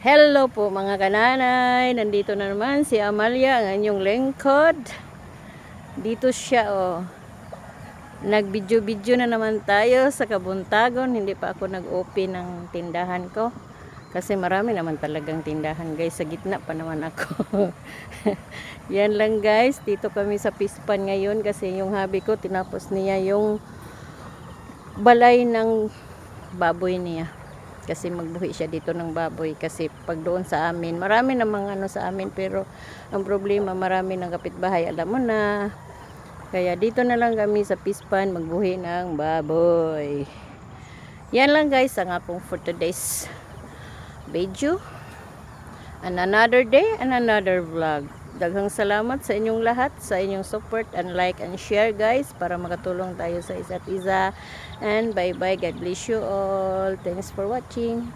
Hello po mga kananay, nandito na naman si Amalia, ang inyong lingkod. Dito siya Nag-video-video na naman tayo sa Kabuntagon. Hindi pa ako nag-open ng tindahan ko. Kasi marami naman talagang tindahan guys. Sa gitna pa naman ako. Yan lang guys. Dito kami sa Pispan ngayon. Kasi yung hubby ko, tinapos niya yung balay ng baboy niya. Kasi magbuhi siya dito ng baboy. Kasi pag doon sa amin, marami namang sa amin. Pero ang problema, marami ng kapitbahay. Alam mo na. Kaya dito na lang kami sa Pispan magbuhi ng baboy. Yan lang guys ang akong for today's video. And another day and another vlog. Daghang salamat sa inyong lahat, sa inyong support and like and share guys para makatulong tayo sa isa't isa. And bye bye. God bless you all. Thanks for watching.